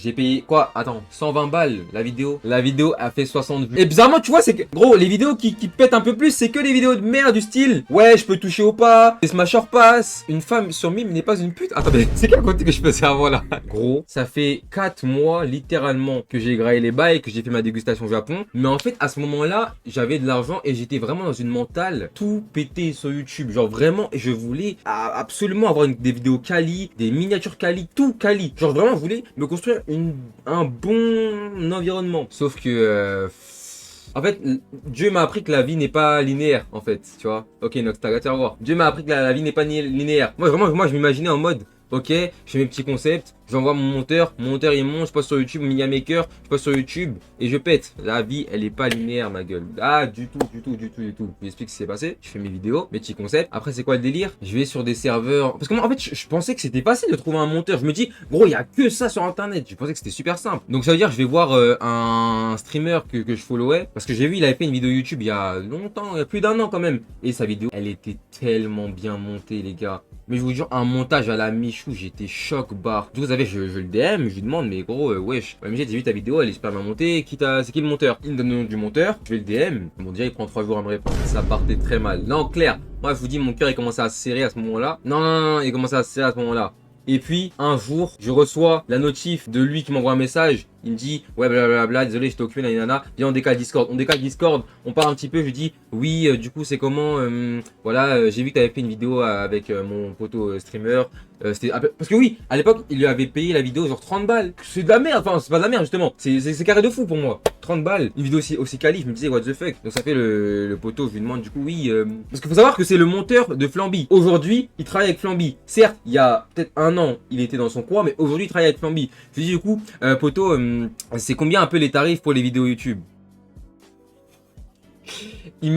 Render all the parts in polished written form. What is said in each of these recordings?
J'ai payé quoi? Attends, 120 balles la vidéo. La vidéo a fait 60 vues. Et bizarrement, tu vois, c'est que gros, les vidéos qui pètent un peu plus, c'est que les vidéos de merde du style. Ouais, je peux toucher au pas. Les smasher pass. Une femme sur mime n'est pas une pute. Attendez, c'est quel côté que je faisais avant là? Gros, ça fait 4 mois littéralement que j'ai graillé les bails, que j'ai fait ma dégustation au Japon. Mais en fait, à ce moment-là, j'avais de l'argent et j'étais vraiment dans une mentale tout pété sur YouTube. Genre vraiment, je voulais absolument avoir des vidéos quali, des miniatures quali, tout quali. Genre vraiment, je voulais me construire un bon environnement. Sauf que... en fait, Dieu m'a appris que la vie n'est pas linéaire, en fait, tu vois. Ok, Nox, t'as à voir. Dieu m'a appris que la vie n'est pas linéaire. Moi, vraiment, je m'imaginais en mode, ok, je fais mes petits concepts, j'envoie mon monteur il monte, je poste sur YouTube, Media Maker, je poste sur YouTube et je pète. La vie, elle est pas linéaire, ma gueule. Ah, du tout. J'explique ce qui s'est passé, je fais mes vidéos, mes petits concepts. Après, c'est quoi le délire? Je vais sur des serveurs. Parce que moi, en fait, je pensais que c'était facile de trouver un monteur. Je me dis, gros, il y a que ça sur internet. Je pensais que c'était super simple. Donc, ça veut dire, je vais voir un streamer que je followais. Parce que j'ai vu, il avait fait une vidéo YouTube il y a longtemps, il y a plus d'1 an quand même. Et sa vidéo, elle était tellement bien montée, les gars. Mais je vous jure, un montage à la Michou, j'étais choc barre. Vous savez, je le DM, je lui demande, mais gros, wesh. OMG, j'ai vu ta vidéo, elle est super bien montée. C'est qui le monteur? Il me donne le nom du monteur, je vais le DM. Bon, déjà, il prend 3 jours à me répondre. Ça partait très mal. Non, clair. Moi, je vous dis, mon cœur, il commençait à se serrer à ce moment-là. Non, il commençait à se serrer à ce moment-là. Et puis, un jour, je reçois la notif de lui qui m'envoie un message. Il me dit, ouais, blablabla, désolé, j'étais occupé, nanana. Viens, on décale Discord. On décale Discord, on parle un petit peu. Je lui dis, oui, du coup, c'est comment voilà, j'ai vu que tu avais fait une vidéo avec mon poteau streamer. Parce que oui, à l'époque, il lui avait payé la vidéo genre 30 balles. C'est de la merde, enfin, c'est pas de la merde, justement. C'est carré de fou pour moi. 30 balles, une vidéo aussi quali, je me disais, what the fuck. Donc, ça fait le poteau, je lui demande, du coup, oui. Parce qu'il faut savoir que c'est le monteur de Flamby. Aujourd'hui, il travaille avec Flamby. Certes, il y a peut-être un an, il était dans son coin, mais aujourd'hui, il travaille avec Flamby. Je lui dis, du coup, poteau, c'est combien un peu les tarifs pour les vidéos YouTube?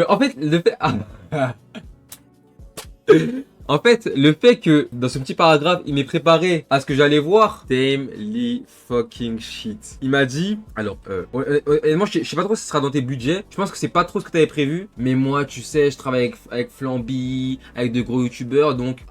En fait, en fait, le fait que dans ce petit paragraphe, il m'ait préparé à ce que j'allais voir, Tamely fucking shit. Il m'a dit, alors, honnêtement, je sais pas trop si ce sera dans tes budgets. Je pense que c'est pas trop ce que tu avais prévu. Mais moi, tu sais, je travaille avec Flamby, avec de gros youtubeurs, donc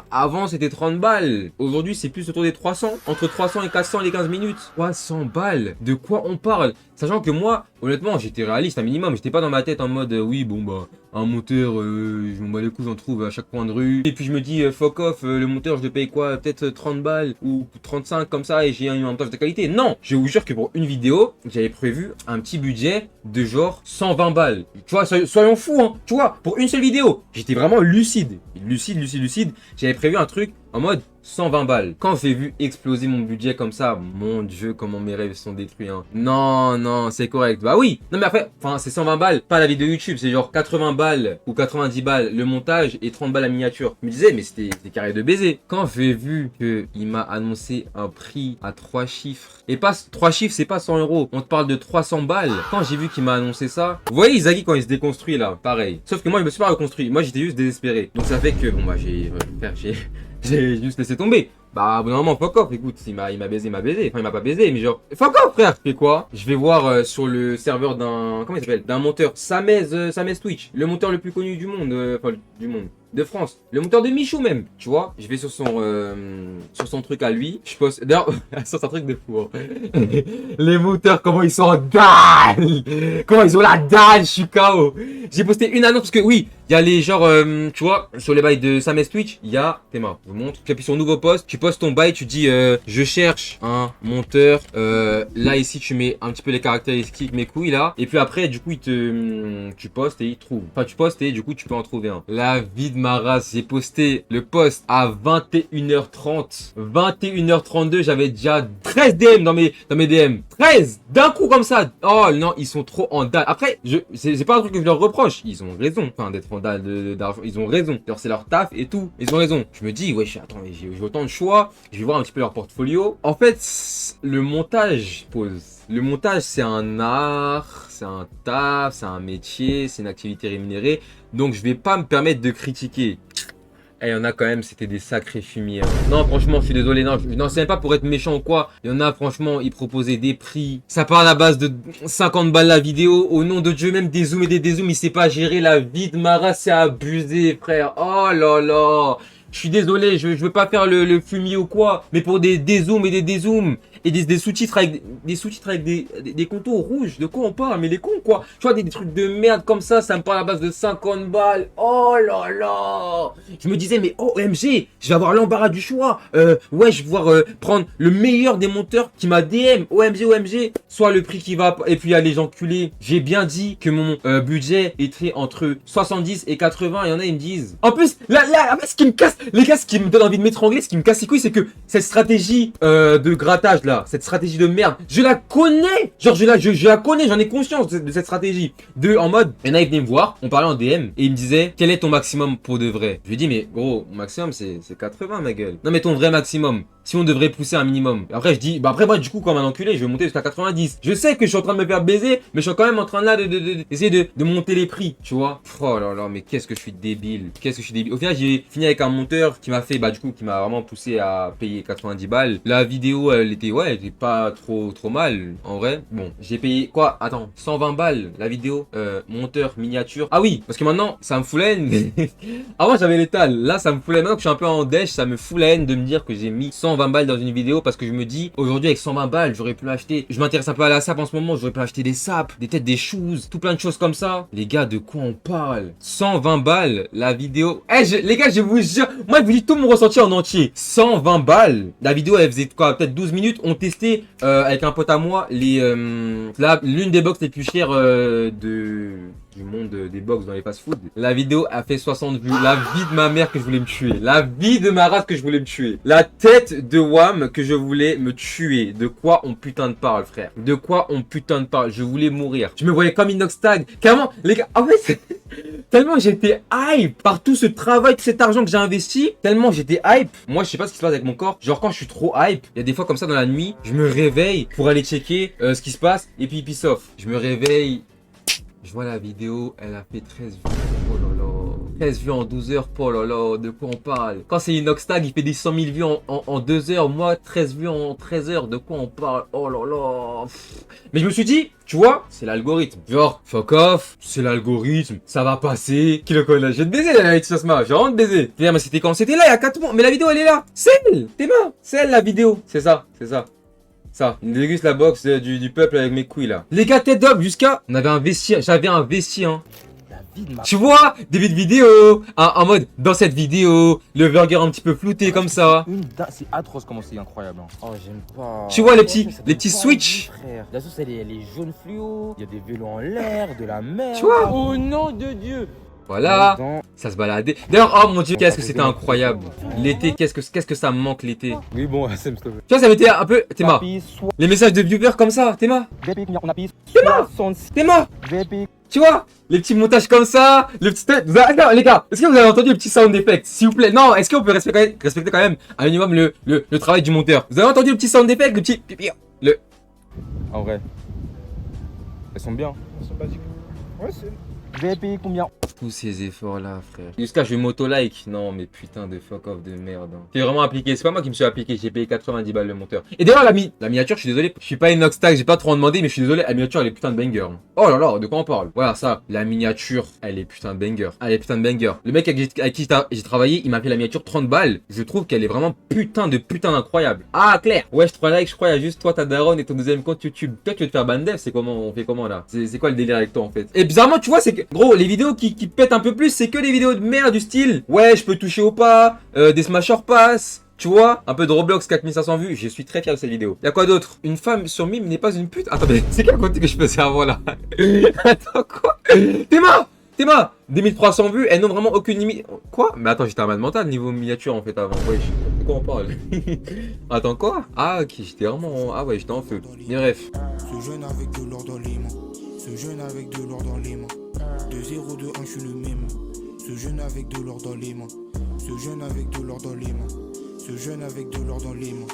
avant c'était 30 balles. Aujourd'hui c'est plus autour des 300. Entre 300 et 400 les 15 minutes. 300 balles. De quoi on parle? Sachant que moi, honnêtement, j'étais réaliste un minimum. J'étais pas dans ma tête en mode oui, bon bah, un monteur, je m'en bats les couilles, j'en trouve à chaque coin de rue. Et puis je me dis, fuck off, le monteur, je le paye quoi? Peut-être 30 balles ou 35 comme ça et j'ai un montage de qualité. Non! Je vous jure que pour une vidéo, j'avais prévu un petit budget de genre 120 balles. Tu vois, soyons fous, hein. Tu vois, pour une seule vidéo, j'étais vraiment lucide. Lucide. J'avais prévu un truc en mode 120 balles. Quand j'ai vu exploser mon budget comme ça, mon dieu, comment mes rêves sont détruits. Hein. Non, c'est correct. Bah oui. Non mais après, enfin c'est 120 balles, pas la vidéo YouTube, c'est genre 80 balles ou 90 balles le montage et 30 balles la miniature. Je me disais, mais c'était carré de baiser. Quand j'ai vu qu'il m'a annoncé un prix à 3 chiffres, et pas 3 chiffres, c'est pas 100 euros, on te parle de 300 balles. Quand j'ai vu qu'il m'a annoncé ça, vous voyez Isagi quand il se déconstruit là, pareil. Sauf que moi je me suis pas reconstruit, moi j'étais juste désespéré. Donc ça fait que, bon bah j'ai juste laissé tomber. Bah, bon, normalement, fuck off, écoute, il m'a baisé, Enfin, il m'a pas baisé, mais genre, fuck off, frère. Je fais quoi? Je vais voir sur le serveur d'un, comment il s'appelle? D'un monteur, Samez Twitch, le monteur le plus connu du monde, de France, le monteur de Michou même, tu vois. Je vais sur son truc à lui, je poste, d'ailleurs, c'est un truc de fou, hein. Les monteurs, comment ils sont en dalle, comment ils ont la dalle, je suis KO. J'ai posté une annonce, parce que oui, il y a les genre, tu vois, sur les bails de Samez Twitch, il y a, Théma, je vous montre, tu appuies sur nouveau poste, tu postes ton bail, tu dis, je cherche un monteur, là ici tu mets un petit peu les caractéristiques, mes couilles là, et puis après, du coup, tu postes et il trouve. Enfin, tu postes et du coup, tu peux en trouver un. La vie de ma race, j'ai posté le post à 21h30. 21h32, j'avais déjà 13 DM dans mes DM. 13 d'un coup comme ça. Oh non, ils sont trop en dalle. Après, c'est pas un truc que je leur reproche. Ils ont raison. Enfin, d'être en dalle d'argent. Ils ont raison. Alors, c'est leur taf et tout. Ils ont raison. Je me dis, ouais, attends, j'ai autant de choix. Je vais voir un petit peu leur portfolio. En fait, le montage, le montage, c'est un art, c'est un taf, c'est un métier, c'est une activité rémunérée. Donc, je vais pas me permettre de critiquer. Et il y en a quand même, c'était des sacrés fumiers. Hein. Non, franchement, je suis désolé. Non, c'est même pas pour être méchant ou quoi. Il y en a, franchement, ils proposaient des prix. Ça part à la base de 50 balles la vidéo. Au nom de Dieu, même des zooms et des dézooms, il sait pas gérer la vie de ma race. C'est abusé, frère. Oh là là. Je suis désolé, je veux pas faire le fumier ou quoi, mais pour des dézooms et des dézooms et des sous-titres avec des sous-titres avec des contours rouges, de quoi on parle? Mais les cons quoi. Tu vois des trucs de merde comme ça me parle à base de 50 balles. Oh là là. Je me disais mais OMG, je vais avoir l'embarras du choix. Ouais, je vais pouvoir prendre le meilleur des monteurs qui m'a DM. OMG, soit le prix qui va et puis aller les enculés. J'ai bien dit que mon budget était entre 70 et 80. Il y en a ils me disent. En plus là ce qui me casse, les gars, ce qui me donne envie de m'étrangler, ce qui me casse les couilles, c'est que cette stratégie de grattage là, cette stratégie de merde, je la connais. Genre je la connais, j'en ai conscience de cette stratégie. En mode, il y en a ils venaient me voir, on parlait en DM et ils me disaient quel est ton maximum pour de vrai. Je lui ai dit mais gros, mon maximum c'est 80 ma gueule. Non mais ton vrai maximum. Si on devrait pousser un minimum. Et après je dis bah après moi du coup comme un enculé, je vais monter jusqu'à 90. Je sais que je suis en train de me faire baiser, mais je suis quand même en train là d'essayer de monter les prix, tu vois. Oh là là, mais qu'est-ce que je suis débile. Qu'est-ce que je suis débile. Au final, j'ai fini avec un monteur qui m'a fait bah du coup qui m'a vraiment poussé à payer 90 balles. La vidéo elle était pas trop mal en vrai. Bon, j'ai payé quoi? Attends, 120 balles la vidéo monteur miniature. Ah oui, parce que maintenant ça me fout la haine. Avant j'avais l'étal, là ça me fout la haine. Maintenant que je suis un peu en dèche, ça me fout la haine de me dire que j'ai mis 120 balles dans une vidéo parce que je me dis aujourd'hui avec 120 balles j'aurais pu acheter. Je m'intéresse un peu à la sap en ce moment, j'aurais pu acheter des sapes, des têtes, des shoes, tout plein de choses comme ça. Les gars, de quoi on parle? 120 balles la vidéo. Les gars, je vous jure, moi je vous dis tout mon ressenti en entier. 120 balles. La vidéo elle faisait quoi? Peut-être 12 minutes. On testait avec un pote à moi l'une des box les plus chères du monde des box dans les fast-food. La vidéo a fait 60 vues. La vie de ma mère que je voulais me tuer. La vie de ma race que je voulais me tuer. La tête de Wham que je voulais me tuer. De quoi on putain de parle, frère? De quoi on putain de parle? Je voulais mourir. Je me voyais comme Inoxtag. Carrément, les gars, en fait, tellement j'étais hype par tout ce travail, tout cet argent que j'ai investi. Tellement j'étais hype. Moi, je sais pas ce qui se passe avec mon corps. Genre, quand je suis trop hype, il y a des fois comme ça dans la nuit, je me réveille pour aller checker ce qui se passe. Et puis, piss off. Je me réveille. Je vois la vidéo, elle a fait 13 vues. Oh là là. 13 vues en 12 heures. Oh là là, de quoi on parle? Quand c'est Inoxtag, il fait des 100 000 vues en 2 heures. Moi, 13 vues en 13 heures. De quoi on parle? Oh là là. Mais je me suis dit, tu vois, c'est l'algorithme. Genre, fuck off, c'est l'algorithme, ça va passer. Qui le connaît? Je vais te baiser, Laetitia Sma. J'ai vraiment te baiser. Viens, mais c'était quand? C'était là, il y a 4 mois. Mais la vidéo, elle est là. C'est elle. T'es mains. C'est elle, la vidéo. C'est ça, c'est ça. Ça, on déguste la box du peuple avec mes couilles là. Les gars, tête d'homme jusqu'à... On avait un vestiaire, j'avais un vestiaire. Hein. Tu vois, début de vidéo, en mode, dans cette vidéo, le burger un petit peu flouté comme ça. C'est atroce comment c'est incroyable. Hein. Oh, j'aime pas. Tu vois les petits switch. La sauce, elle est jaune fluo, il y a des vélos en l'air, de la mer. Tu vois? Oh nom de Dieu. Voilà, ça se baladait. D'ailleurs, oh mon dieu, qu'est-ce que c'était incroyable. L'été, qu'est-ce que ça me manque l'été. Oui, bon, s'il te plaît. Tu vois, ça m'était un peu... Théma. Les messages de viewers comme ça, Théma. Théma. Tu vois, les petits montages comme ça, le petit... Non, les gars, est-ce que vous avez entendu le petit sound effect? S'il vous plaît. Non, est-ce qu'on peut respecter quand même un minimum le travail du monteur? Vous avez entendu le petit sound effect, le petit... En vrai. Elles sont bien. Elles sont basiques. Ouais, c'est... Vous avez payé combien? Tous ces efforts là, frère. Jusqu'à je m'auto-like. Non, mais putain de fuck off de merde. Hein. T'es vraiment appliqué. C'est pas moi qui me suis appliqué. J'ai payé 90 balles le monteur. Et d'ailleurs, la miniature, je suis désolé. Je suis pas Inoxtag. J'ai pas trop en demandé, mais je suis désolé. La miniature, elle est putain de banger. Hein. Oh là là, de quoi on parle? Voilà, ça. La miniature, elle est putain de banger. Elle est putain de banger. Le mec avec qui j'ai travaillé, il m'a fait la miniature 30 balles. Je trouve qu'elle est vraiment putain d'incroyable. Ah, Claire. Ouais, je 3 likes. Je crois, il y a juste toi, ta daronne et ton deuxième compte YouTube. Toi, tu veux te faire ban dev? C'est comment? On fait comment là? C'est quoi le délire avec toi en fait? Et bizarrement, tu vois, c'est que, gros, les vidéos qui pètent un peu plus, c'est que les vidéos de merde du style ouais je peux toucher au pas, des smashers pass, tu vois, un peu de Roblox 4500 vues, je suis très fier de cette vidéo. Y'a quoi d'autre? Une femme sur mime n'est pas une pute. Attendez, c'est quel côté que je faisais avant là? Attends quoi? Théma 2300 vues, elles n'ont vraiment aucune limite. Quoi? Mais attends, j'étais un mal mental niveau miniature en fait avant. Ouais, de quoi on parle? Attends quoi? Ah ok, j'étais vraiment... Ah ouais, j'étais en feu. Mais bref. Ce jeune avec de l'or dans les mains. Ce jeune avec de l'or dans les mains. De 0, de 1, je suis le même. Ce jeune avec de l'or dans les mains. Ce jeune avec de l'or dans les mains. Ce jeune avec de l'or dans les mains.